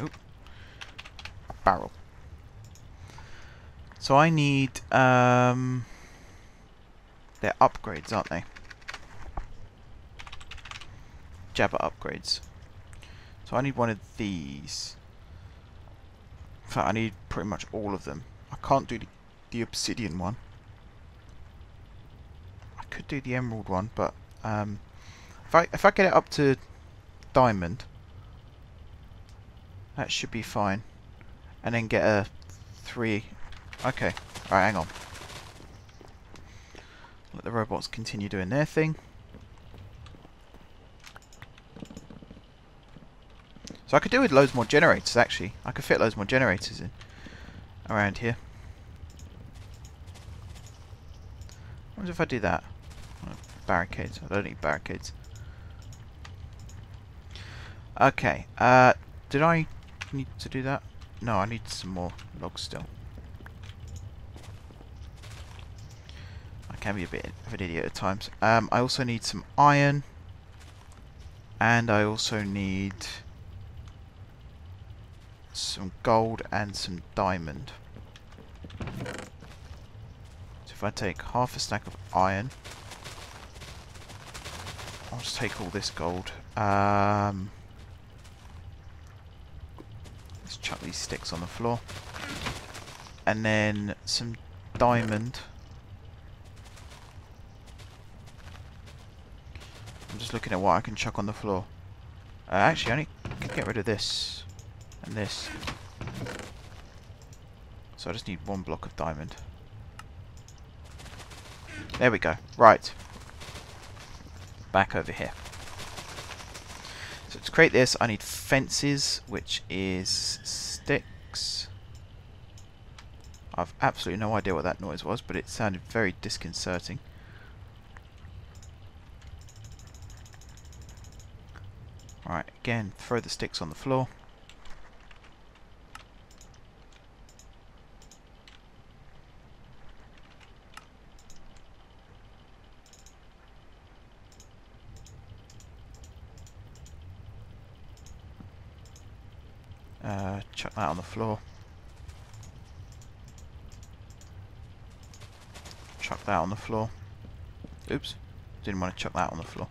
Oop. Barrel. So I need, they're upgrades, aren't they? Jabber upgrades. So I need one of these. In fact, I need pretty much all of them. I can't do the obsidian one. I could do the emerald one, but if I get it up to diamond, that should be fine. And then get a 3. Okay, alright, hang on. Let the robots continue doing their thing. So I could do with loads more generators, actually. I could fit loads more generators in around here. I wonder if I do that. Barricades. I don't need barricades. Okay. Did I need to do that? No, I need some more logs still. I can be a bit of an idiot at times. I also need some iron. And I also need some gold and some diamond. So if I take half a stack of iron, I'll just take all this gold. Let's chuck these sticks on the floor. And then some diamond. I'm just looking at what I can chuck on the floor. Actually, I can get rid of this and this. So I just need one block of diamond. There we go. Right. Back over here. So to create this, I need fences, which is sticks. I've absolutely no idea what that noise was, but it sounded very disconcerting. Right, again, throw the sticks on the floor. Chuck that on the floor. Chuck that on the floor. Oops, didn't want to chuck that on the floor.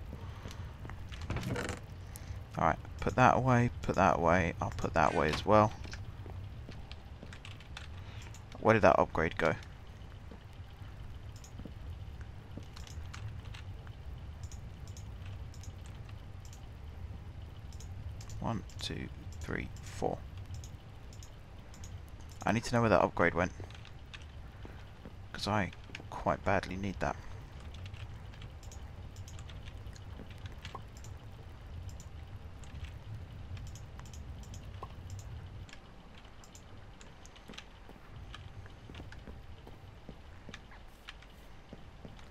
Alright, put that away, I'll put that away as well. Where did that upgrade go? One, two, three, four. I need to know where that upgrade went, because I quite badly need that.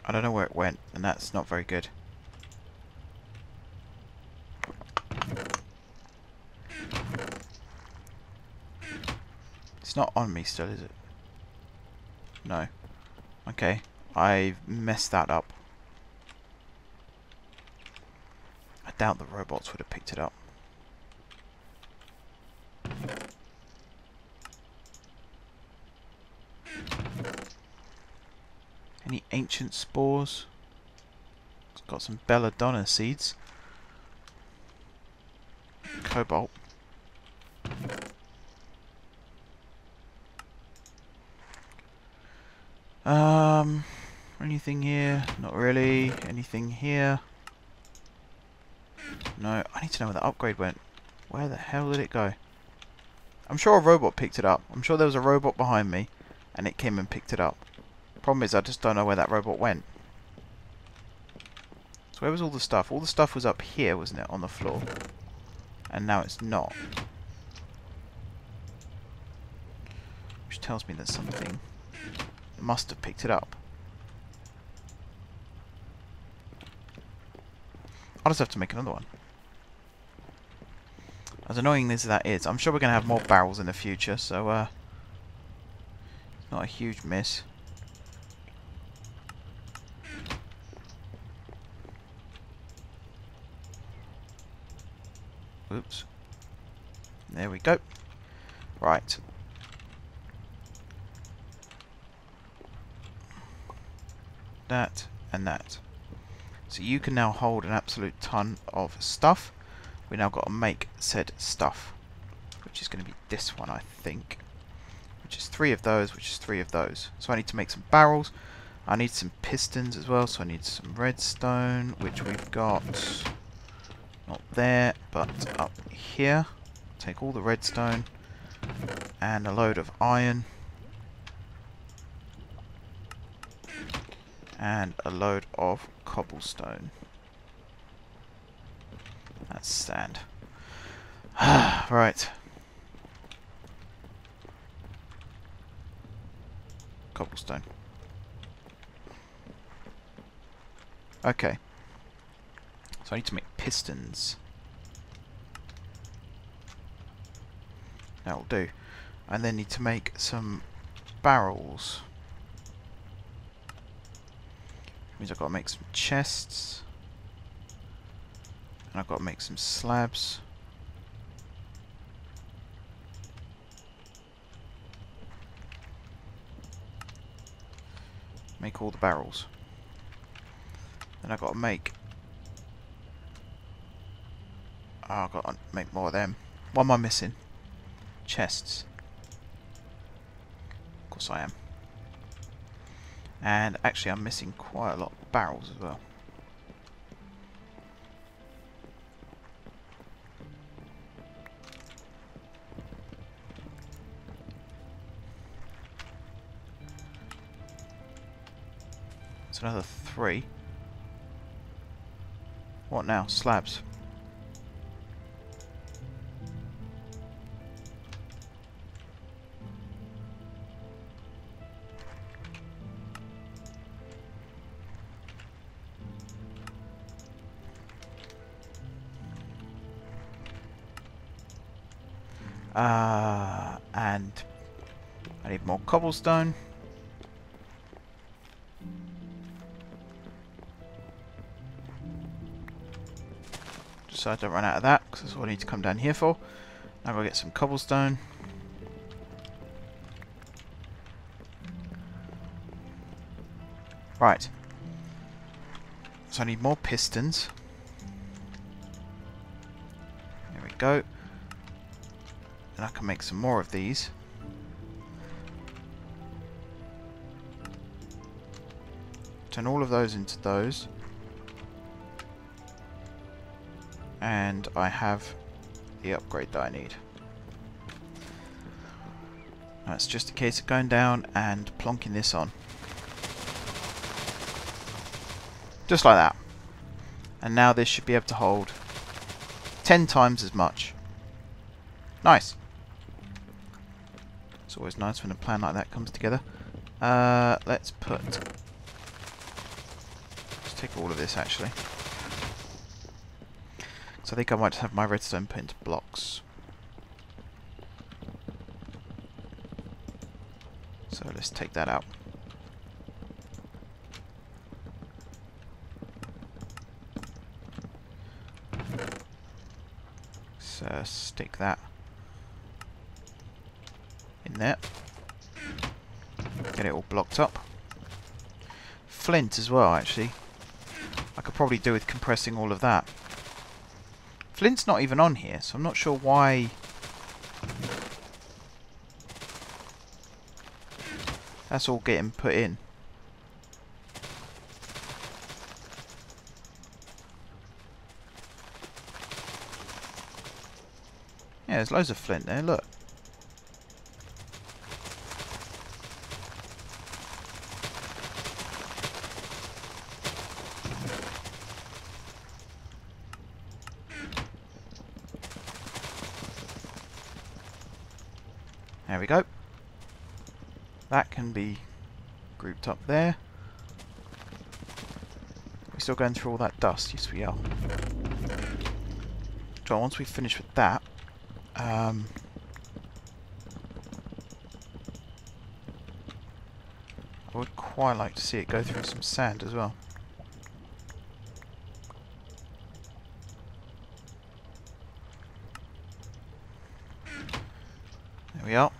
I don't know where it went, and that's not very good. It's not on me still, is it? No. Okay. I messed that up. I doubt the robots would have picked it up. Any ancient spores? It's got some belladonna seeds. Cobalt. Anything here? Not really. Anything here? No. I need to know where the upgrade went. Where the hell did it go? I'm sure a robot picked it up. I'm sure there was a robot behind me and it came and picked it up. Problem is I just don't know where that robot went. So where was all the stuff? All the stuff was up here, wasn't it? On the floor. And now it's not. Which tells me that something must have picked it up. I'll just have to make another one. As annoying as that is, I'm sure we're going to have more barrels in the future, so it's not a huge miss. Oops. There we go. Right. That and that. So you can now hold an absolute ton of stuff. We now got to make said stuff, which is going to be this one, I think. Which is 3 of those, which is 3 of those. So I need to make some barrels. I need some pistons as well, so I need some redstone, which we've got not there, but up here. Take all the redstone and a load of iron and a load of cobblestone. That's sand. Right. Cobblestone. Okay. So I need to make pistons. That'll do. And then need to make some barrels. Means I've got to make some chests. And I've got to make some slabs. Make all the barrels. Then I've got to make... Oh, I've got to make more of them. What am I missing? Chests. Of course I am. And actually I'm missing quite a lot of barrels as well. It's another 3. What now? Slabs. And I need more cobblestone. Just so I don't run out of that, because that's what I need to come down here for. Now I've got to get some cobblestone. Right. So I need more pistons. There we go. And I can make some more of these. Turn all of those into those. And I have the upgrade that I need. Now it's just a case of going down and plonking this on. Just like that. And now this should be able to hold 10 times as much. Nice. It's always nice when a plan like that comes together. Let's take all of this actually. So I think I might have my redstone put into blocks. So let's take that out. So stick that in there. Get it all blocked up. Flint as well, actually. I could probably do with compressing all of that. Flint's not even on here, so I'm not sure why. That's all getting put in. Yeah, there's loads of flint there, look. There we go. That can be grouped up there. We're still going through all that dust. Yes, we are. So once we finish with that, I would quite like to see it go through some sand as well. There we are.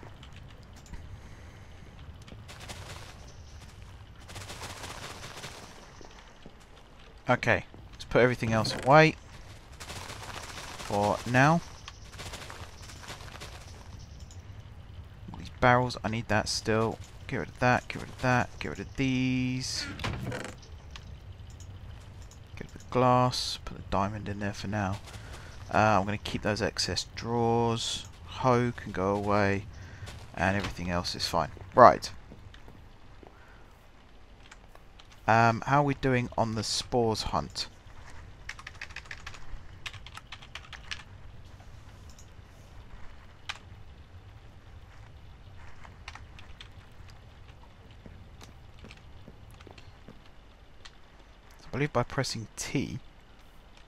Okay, let's put everything else away for now. All these barrels, I need that still. Get rid of that, get rid of that, get rid of these. Get rid of the glass, put the diamond in there for now. I'm going to keep those excess drawers. Hoe can go away, and everything else is fine. Right. How are we doing on the spores hunt? believe by pressing T,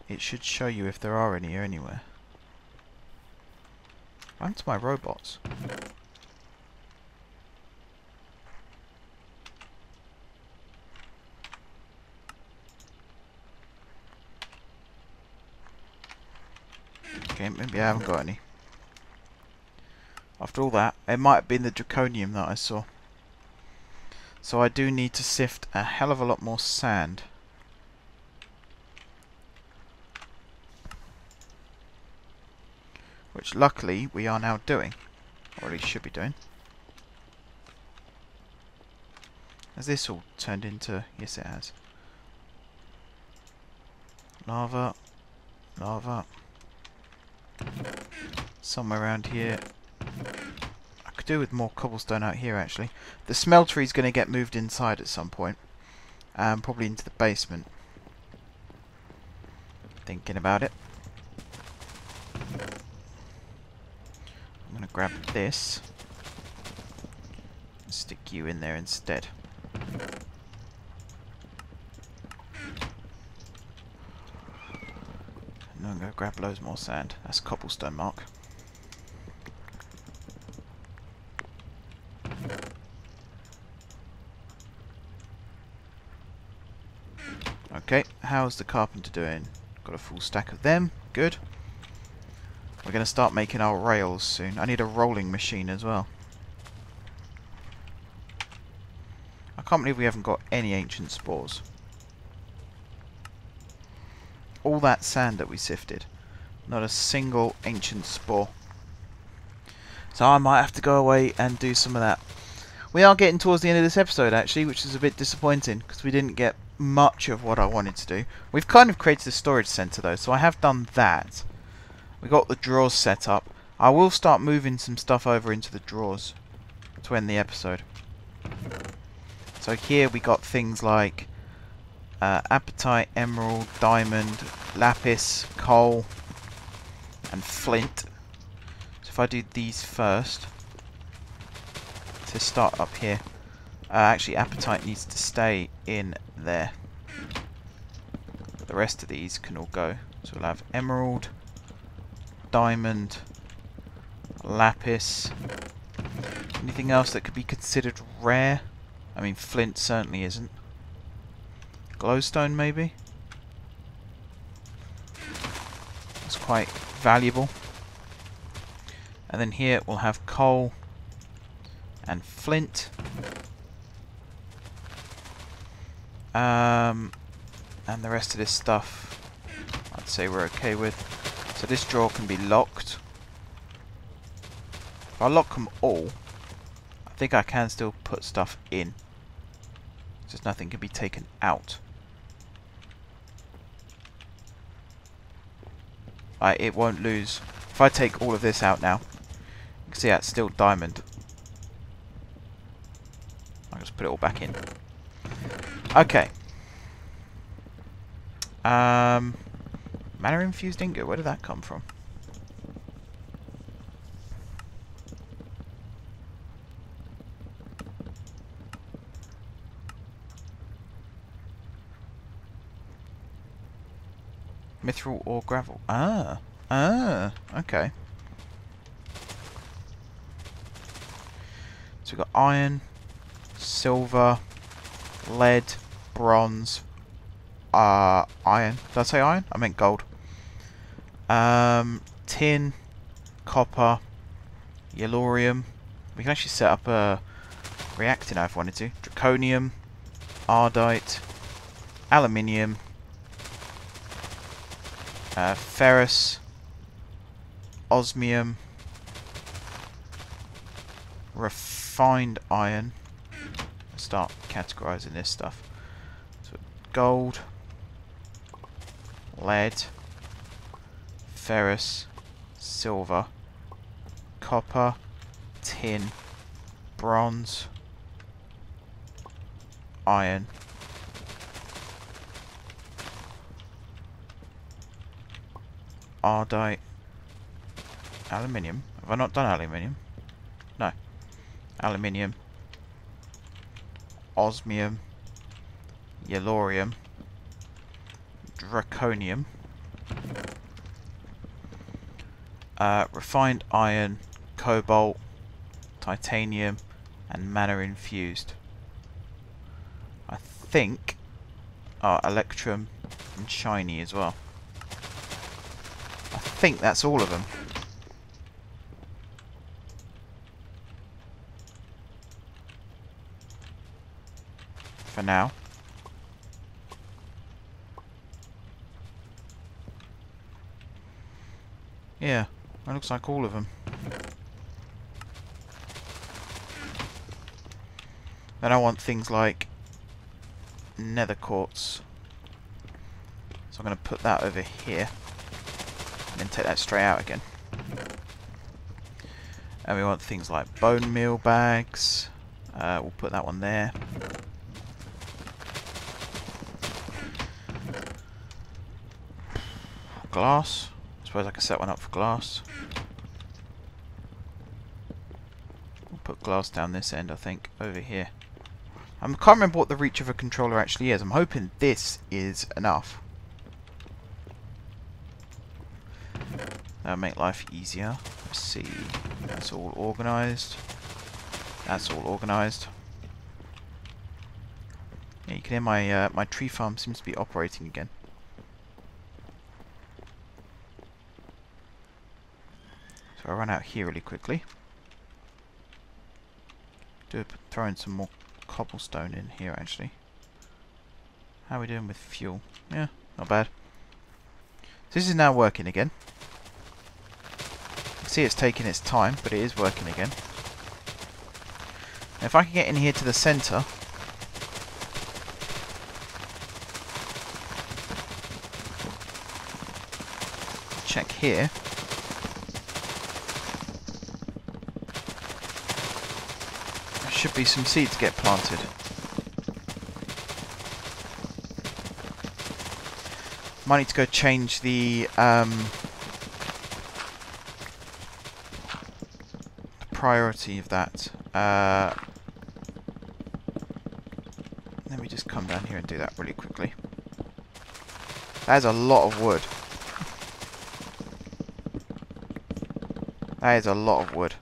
it should show you if there are any anywhere. What happened to my robots? Okay, maybe I haven't got any. After all that, it might have been the draconium that I saw. So I do need to sift a hell of a lot more sand. Which luckily we are now doing. Or at least should be doing. Has this all turned into... Yes, it has. Lava. Lava. Somewhere around here. I could do with more cobblestone out here, actually. The smeltery is going to get moved inside at some point. Probably into the basement. Thinking about it. I'm going to grab this. And stick you in there instead. And I'm going to grab loads more sand. That's cobblestone, Mark. Okay, how's the carpenter doing? Got a full stack of them. Good. We're going to start making our rails soon. I need a rolling machine as well. I can't believe we haven't got any ancient spores. All that sand that we sifted. Not a single ancient spore. So I might have to go away and do some of that. We are getting towards the end of this episode, actually, which is a bit disappointing, because we didn't get much of what I wanted to do. We've kind of created a storage centre, though, so I have done that. We got the drawers set up. I will start moving some stuff over into the drawers to end the episode. So here we got things like apatite, emerald, diamond, lapis, coal, and flint. So if I do these first, to start up here. Actually, apatite needs to stay in there. But the rest of these can all go. So we'll have emerald, diamond, lapis. Anything else that could be considered rare? I mean, flint certainly isn't. Glowstone, maybe? It's quite valuable. And then here we'll have coal and flint. And the rest of this stuff I'd say we're okay with. So this drawer can be locked. If I lock them all, I think I can still put stuff in. Just nothing can be taken out. It won't lose. If I take all of this out now, you can see that's still diamond. I'll just put it all back in. Okay. Mana infused ingot, where did that come from? Mithril or gravel. Okay. So we've got iron, silver, lead, bronze, iron. Did I say iron? I meant gold. Tin, copper, yellorium. We can actually set up a reactor now if we wanted to. Draconium, ardite, aluminium, ferrous, osmium, refined iron. Let's start categorizing this stuff. So gold, lead, ferrous, silver, copper, tin, bronze, iron, ardite, aluminium. Have I not done aluminium? No. Aluminium, osmium, yellorium, draconium, refined iron, cobalt, titanium, and mana infused. I think electrum and shiny as well. I think that's all of them. For now. Yeah, that looks like all of them. Then I want things like nether quartz. So I'm going to put that over here. And then take that straight out again. And we want things like bone meal bags. We'll put that one there. Glass. I suppose I can set one up for glass. We'll put glass down this end, I think, over here. I can't remember what the reach of a controller actually is. I'm hoping this is enough. That'll make life easier. Let's see. That's all organised. That's all organised. Yeah, you can hear my my tree farm seems to be operating again. So I'll run out here really quickly. Throw in some more cobblestone in here actually. How are we doing with fuel? Yeah, not bad. So this is now working again. You can see it's taking its time, but it is working again. Now if I can get in here to the centre, check here. There should be some seeds get planted. Might need to go change the priority of that. Let me just come down here and do that really quickly. That is a lot of wood. That is a lot of wood.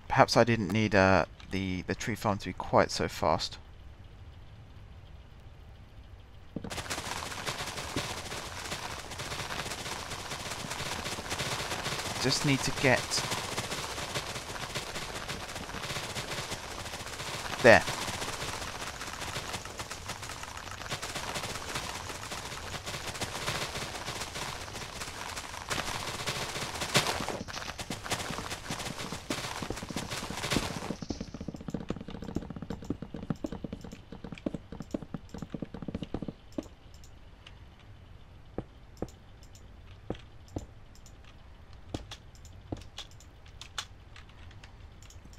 Perhaps I didn't need the tree farm to be quite so fast. Just need to get there.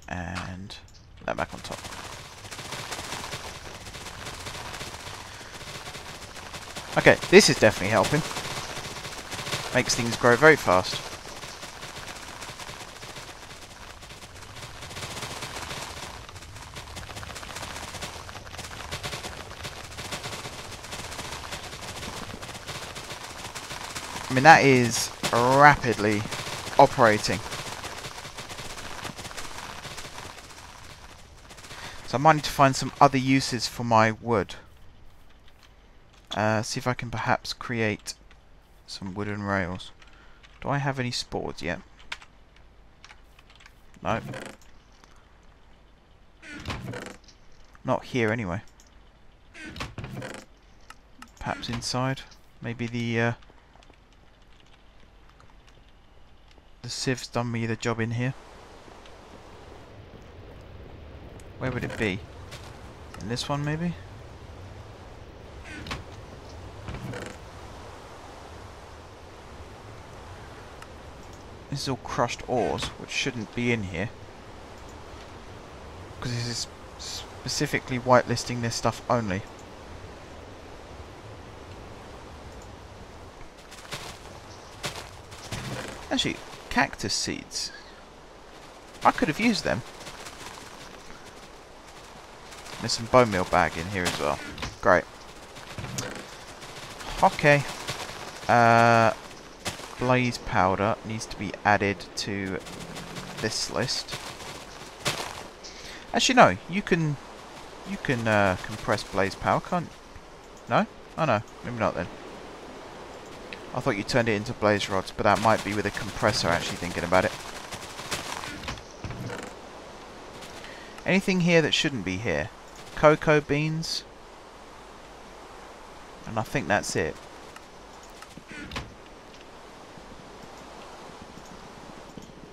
And that back on top. Okay, this is definitely helping. Makes things grow very fast. I mean, that is rapidly operating. So I might need to find some other uses for my wood. See if I can perhaps create some wooden rails. Do I have any spores yet? No. Not here anyway. Perhaps inside. Maybe the siev's done me the job in here. Where would it be? In this one, maybe? This is all crushed ores, which shouldn't be in here. Because this is specifically whitelisting this stuff only. Actually, cactus seeds. I could have used them. There's some bone meal bag in here as well. Great. Okay. Blaze powder needs to be added to this list. Actually, no. You can compress blaze powder, can't? No? Oh no. Maybe not then. I thought you turned it into blaze rods, but that might be with a compressor. Actually, thinking about it. Anything here that shouldn't be here? Cocoa beans. And I think that's it.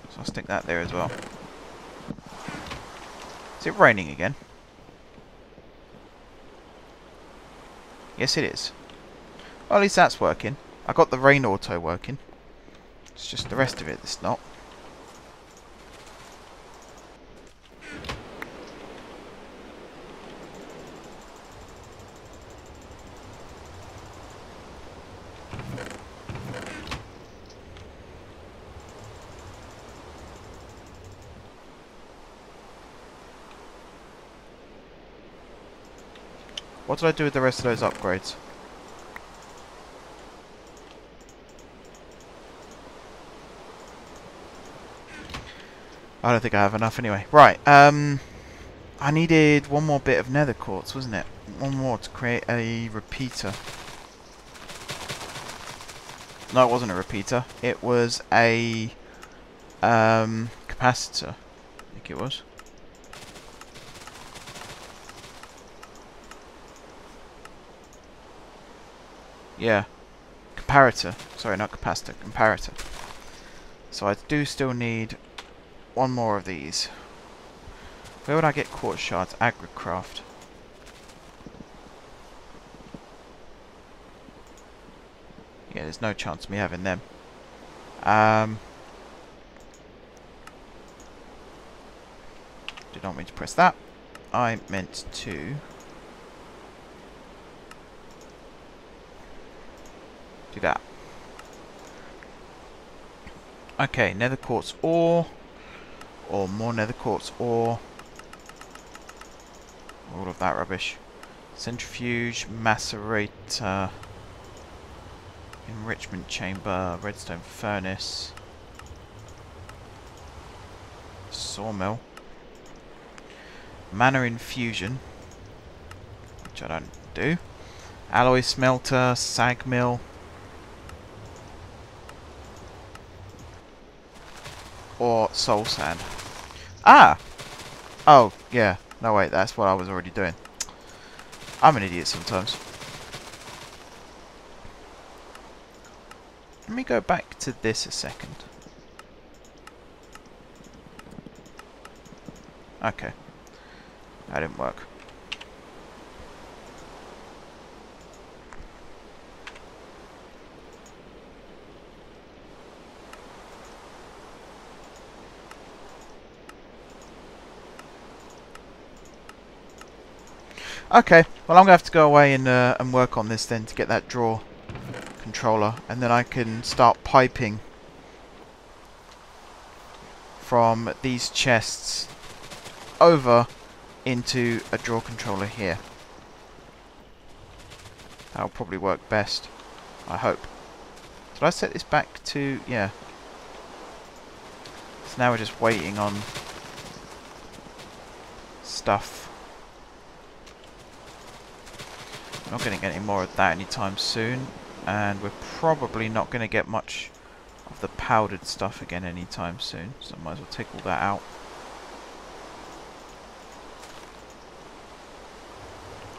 So I'll stick that there as well. Is it raining again? Yes, it is. Well, at least that's working. I got the rain auto working. It's just the rest of it that's not. What did I do with the rest of those upgrades? I don't think I have enough anyway. Right, I needed one more bit of nether quartz, wasn't it? One more to create a repeater. No, it wasn't a repeater. It was a capacitor. I think it was. Yeah. Comparator. Sorry, not capacitor. Comparator. So I do still need one more of these. Where would I get quartz shards? Agricraft. Yeah, there's no chance of me having them. Did not mean to press that. I meant to do that. Okay, nether quartz ore, or more nether quartz ore, all of that rubbish. Centrifuge, macerator, enrichment chamber, redstone furnace, sawmill, mana infusion, which I don't do, alloy smelter, sag mill, or soul sand. Ah! Oh, yeah. No, wait, that's what I was already doing. I'm an idiot sometimes. Let me go back to this a second. Okay. That didn't work. Okay, well I'm going to have to go away and work on this then to get that draw controller, and then I can start piping from these chests over into a draw controller here. That'll probably work best, I hope. Did I set this back to... yeah. So now we're just waiting on stuff. We're not going to get any more of that anytime soon, and we're probably not going to get much of the powdered stuff again anytime soon, so I might as well take all that out.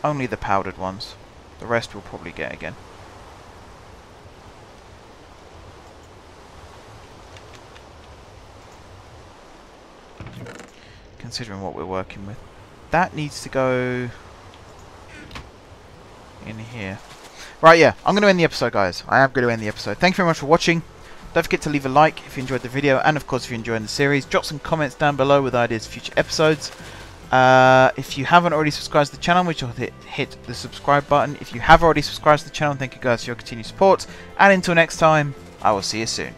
Only the powdered ones. The rest we'll probably get again. Considering what we're working with. That needs to go in here. Right, yeah, I'm going to end the episode, guys. I am going to end the episode. Thank you very much for watching. Don't forget to leave a like if you enjoyed the video, and of course if you're enjoying the series. Drop some comments down below with ideas for future episodes. If you haven't already subscribed to the channel, which will hit the subscribe button. If you have already subscribed to the channel, thank you guys for your continued support. And until next time, I will see you soon.